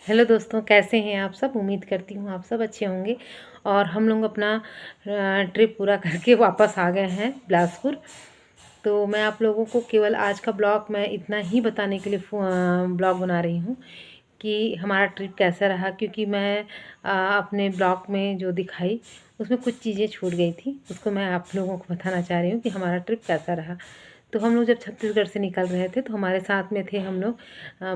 Hello दोस्तों, कैसे हैं आप सब। उम्मीद करती हूँ आप सब अच्छे होंगे। और हम लोग अपना ट्रिप पूरा करके वापस आ गए हैं बिलासपुर। तो मैं आप लोगों को केवल आज का ब्लॉग मैं इतना ही बताने के लिए ब्लॉग बना रही हूँ कि हमारा ट्रिप कैसा रहा, क्योंकि मैं अपने ब्लॉग में जो दिखाई उसमें कुछ चीज़ें छूट गई थी। उसको मैं आप लोगों को बताना चाह रही हूँ कि हमारा ट्रिप कैसा रहा। तो हम लोग जब छत्तीसगढ़ से निकल रहे थे तो हमारे साथ में थे हम लोग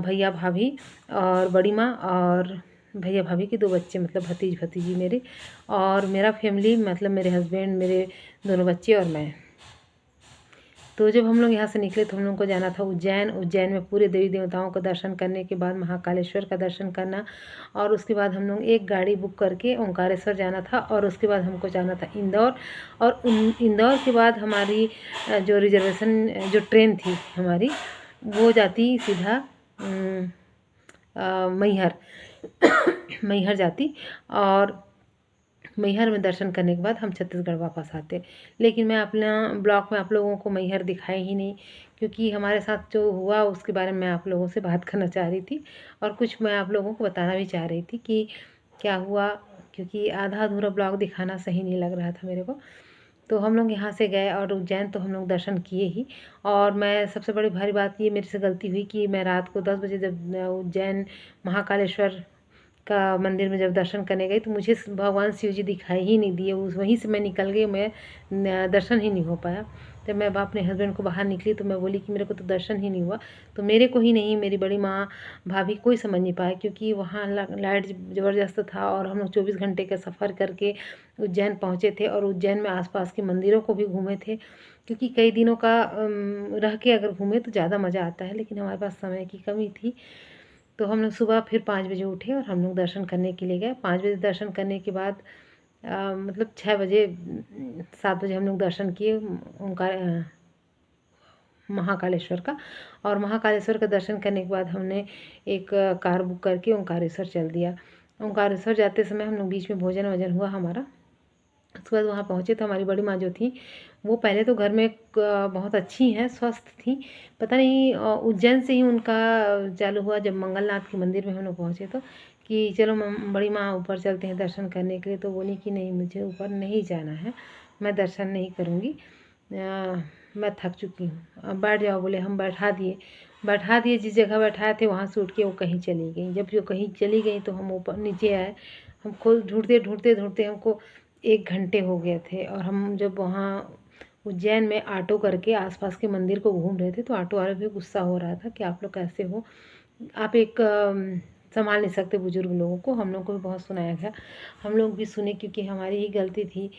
भैया भाभी और बड़ी माँ और भैया भाभी के 2 बच्चे, मतलब भतीज भतीजी मेरे, और मेरा फैमिली, मतलब मेरे हस्बैंड, मेरे दोनों बच्चे और मैं। तो जब हम लोग यहाँ से निकले तो हम लोग को जाना था उज्जैन। उज्जैन में पूरे देवी देवताओं का दर्शन करने के बाद महाकालेश्वर का दर्शन करना, और उसके बाद हम लोग एक गाड़ी बुक करके ओंकारेश्वर जाना था, और उसके बाद हमको जाना था इंदौर। और इंदौर के बाद हमारी जो रिजर्वेशन जो ट्रेन थी हमारी, वो जाती सीधा मैहर मैहर जाती। और मैहर में दर्शन करने के बाद हम छत्तीसगढ़ वापस आते। लेकिन मैं अपना ब्लॉग में आप लोगों को मैहर दिखाई ही नहीं, क्योंकि हमारे साथ जो हुआ उसके बारे में मैं आप लोगों से बात करना चाह रही थी, और कुछ मैं आप लोगों को बताना भी चाह रही थी कि क्या हुआ, क्योंकि आधा अधूरा ब्लॉग दिखाना सही नहीं लग रहा था मेरे को। तो हम लोग यहाँ से गए और उज्जैन तो हम लोग दर्शन किए ही। और मैं सबसे बड़ी भारी बात ये मेरे से गलती हुई कि मैं रात को 10 बजे जब उज्जैन महाकालेश्वर का मंदिर में जब दर्शन करने गई तो मुझे भगवान शिव जी दिखाई ही नहीं दिए। उस वहीं से मैं निकल गई, मैं दर्शन ही नहीं हो पाया। जब मैं अपने हस्बैंड को बाहर निकली तो मैं बोली कि मेरे को तो दर्शन ही नहीं हुआ। तो मेरे को ही नहीं, मेरी बड़ी माँ भाभी कोई समझ नहीं पाए, क्योंकि वहाँ लाइट ज़बरदस्त था और हम लोग 24 घंटे का सफ़र करके उज्जैन पहुँचे थे, और उज्जैन में आसपास के मंदिरों को भी घूमे थे। क्योंकि कई दिनों का रह के अगर घूमे तो ज़्यादा मज़ा आता है, लेकिन हमारे पास समय की कमी थी। तो हम लोग सुबह फिर 5 बजे उठे और हम लोग दर्शन करने के लिए गए। 5 बजे दर्शन करने के बाद मतलब 6 बजे 7 बजे हम लोग दर्शन किए महाकालेश्वर का। और महाकालेश्वर का दर्शन करने के बाद हमने एक कार बुक करके ओंकारेश्वर चल दिया। ओंकारेश्वर जाते समय हम लोग बीच में भोजन वोजन हुआ हमारा। उसके बाद वहाँ पहुँचे तो हमारी बड़ी माँ जो थी वो पहले तो घर में बहुत अच्छी हैं, स्वस्थ थी। पता नहीं उज्जैन से ही उनका चालू हुआ। जब मंगलनाथ के मंदिर में हम लोग पहुँचे तो कि चलो बड़ी माँ ऊपर चलते हैं दर्शन करने के लिए। तो बोली कि नहीं, मुझे ऊपर नहीं जाना है, मैं दर्शन नहीं करूँगी, मैं थक चुकी हूँ, अब बैठ जाओ। बोले, हम बैठा दिए जिस जगह बैठाए थे वहाँ से उठ के वो कहीं चली गई। जब जो कहीं चली गई तो हम ऊपर नीचे आए। हम खुद ढूंढते ढूंढते ढूंढते हमको 1 घंटे हो गए थे। और हम जब वहाँ उज्जैन में ऑटो करके आसपास के मंदिर को घूम रहे थे तो ऑटो वाला भी गुस्सा हो रहा था कि आप लोग कैसे हो, आप एक संभाल नहीं सकते बुजुर्ग लोगों को। हम लोग को भी बहुत सुनाया गया, हम लोग भी सुने, क्योंकि हमारी ही गलती थी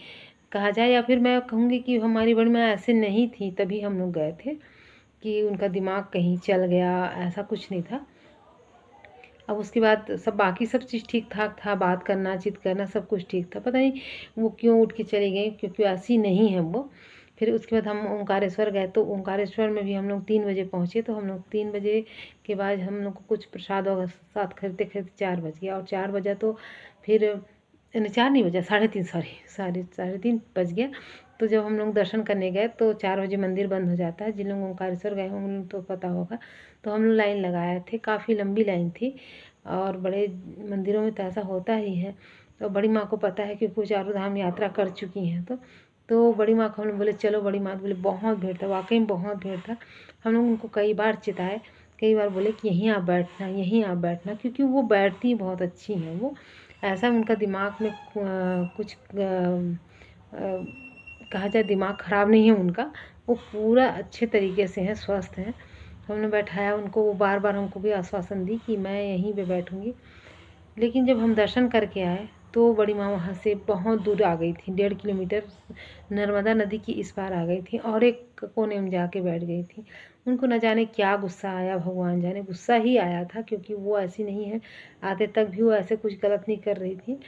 कहा जाए, या फिर मैं कहूँगी कि हमारी बड़ी माँ ऐसे नहीं थी तभी हम लोग गए थे कि उनका दिमाग कहीं चल गया, ऐसा कुछ नहीं था। अब उसके बाद सब बाकी सब चीज़ ठीक ठाक था, बात करना चित करना सब कुछ ठीक था। पता नहीं वो क्यों उठ के चली गई, क्योंकि ऐसी नहीं है वो। फिर उसके बाद हम ओंकारेश्वर गए तो ओंकारेश्वर में भी हम लोग 3 बजे पहुँचे। तो हम लोग 3 बजे के बाद हम लोग को कुछ प्रसाद और साथ खरीदते खरीदते 4 बज गया। और 4 बजा तो फिर नहीं, 4 नहीं बजा, 3:30, सॉरी, साढ़े 3 बज गया। तो जब हम लोग दर्शन करने गए तो 4 बजे मंदिर बंद हो जाता है। जिन लोग ओंकारेश्वर गए होंगे उन तो पता होगा। तो हम लोग लाइन लगाए थे, काफ़ी लंबी लाइन थी, और बड़े मंदिरों में तो ऐसा होता ही है। तो बड़ी माँ को पता है कि वो चारों धाम यात्रा कर चुकी हैं। तो बड़ी माँ को हम लोग बोले चलो। बड़ी माँ तो बोले बहुत भीड़ था, वाकई में बहुत भीड़ था। हम लोग उनको कई बार चिताए, कई बार बोले कि यहीं आप बैठना, यहीं आप बैठना, क्योंकि वो बैठती बहुत अच्छी हैं। वो ऐसा उनका दिमाग में कुछ कहा जाए दिमाग ख़राब नहीं है उनका, वो पूरा अच्छे तरीके से हैं, स्वस्थ हैं। हमने बैठाया उनको, वो बार बार हमको भी आश्वासन दी कि मैं यहीं पे बैठूँगी। लेकिन जब हम दर्शन करके आए तो बड़ी माँ वहाँ से बहुत दूर आ गई थी, 1.5 किलोमीटर नर्मदा नदी की इस पार आ गई थी और एक कोने में जाके बैठ गई थी। उनको न जाने क्या गुस्सा आया, भगवान जाने, गुस्सा ही आया था, क्योंकि वो ऐसी नहीं है, आते तक भी वो ऐसे कुछ गलत नहीं कर रही थी।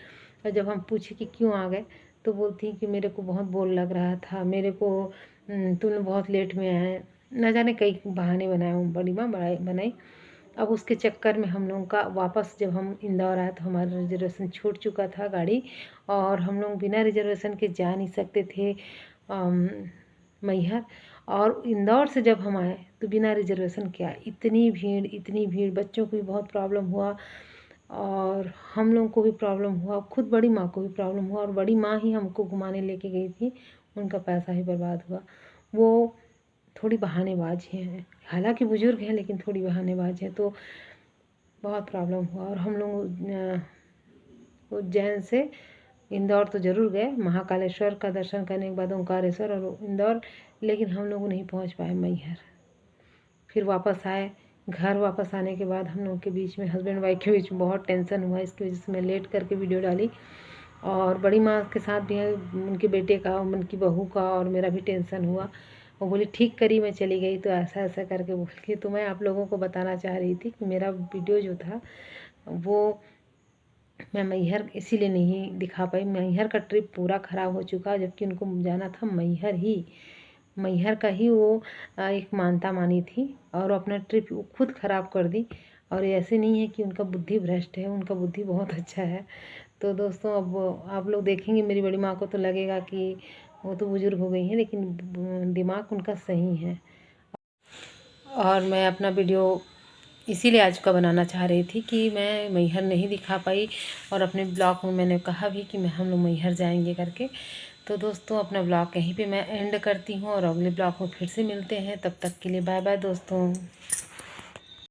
और जब हम पूछे कि क्यों आ गए तो बोलती कि मेरे को बहुत बोर लग रहा था, मेरे को तुम लोग बहुत लेट में आए, न जाने कई बहाने बनाए बड़ी माँ बनाई। अब उसके चक्कर में हम लोगों का वापस जब हम इंदौर आए तो हमारा रिजर्वेशन छूट चुका था गाड़ी, और हम लोग बिना रिजर्वेशन के जा नहीं सकते थे मैहर। और इंदौर से जब हम आए तो बिना रिजर्वेशन के आए, इतनी भीड़, बच्चों को भी बहुत प्रॉब्लम हुआ। और हम लोगों को भी प्रॉब्लम हुआ, खुद बड़ी माँ को भी प्रॉब्लम हुआ, और बड़ी माँ ही हमको घुमाने लेके गई थी, उनका पैसा ही बर्बाद हुआ। वो थोड़ी बहानेबाज हैं, हालांकि बुजुर्ग हैं लेकिन थोड़ी बहानेबाज हैं, तो बहुत प्रॉब्लम हुआ। और हम लोग उज्जैन से इंदौर तो ज़रूर गए, महाकालेश्वर का दर्शन करने के बाद ओंकारेश्वर और इंदौर, लेकिन हम लोग नहीं पहुंच पाए मैहर। फिर वापस आए, घर वापस आने के बाद हम लोग के बीच में, हस्बैंड वाइफ के बीच में बहुत टेंशन हुआ, इसकी वजह से मैं लेट करके वीडियो डाली। और बड़ी माँ के साथ भी है, उनके बेटे का, उनकी बहू का, और मेरा भी टेंशन हुआ। वो बोली ठीक करी, मैं चली गई तो ऐसा ऐसा करके बोल के। तो मैं आप लोगों को बताना चाह रही थी कि मेरा वीडियो जो था वो मैं मैहर इसीलिए नहीं दिखा पाई। मैहर का ट्रिप पूरा ख़राब हो चुका, जबकि उनको जाना था मैहर ही, मैहर का ही वो एक मानता मानी थी, और अपना ट्रिप खुद ख़राब कर दी। और ऐसे नहीं है कि उनका बुद्धि भ्रष्ट है, उनका बुद्धि बहुत अच्छा है। तो दोस्तों, अब आप लोग देखेंगे, मेरी बड़ी माँ को तो लगेगा कि वो तो बुज़ुर्ग हो गई हैं, लेकिन दिमाग उनका सही है। और मैं अपना वीडियो इसीलिए आज का बनाना चाह रही थी कि मैं मैहर नहीं दिखा पाई, और अपने ब्लॉग में मैंने कहा भी कि हम लोग मैहर जाएंगे करके। तो दोस्तों, अपना ब्लॉग कहीं पे मैं एंड करती हूँ, और अगले ब्लॉग में फिर से मिलते हैं। तब तक के लिए बाय बाय दोस्तों।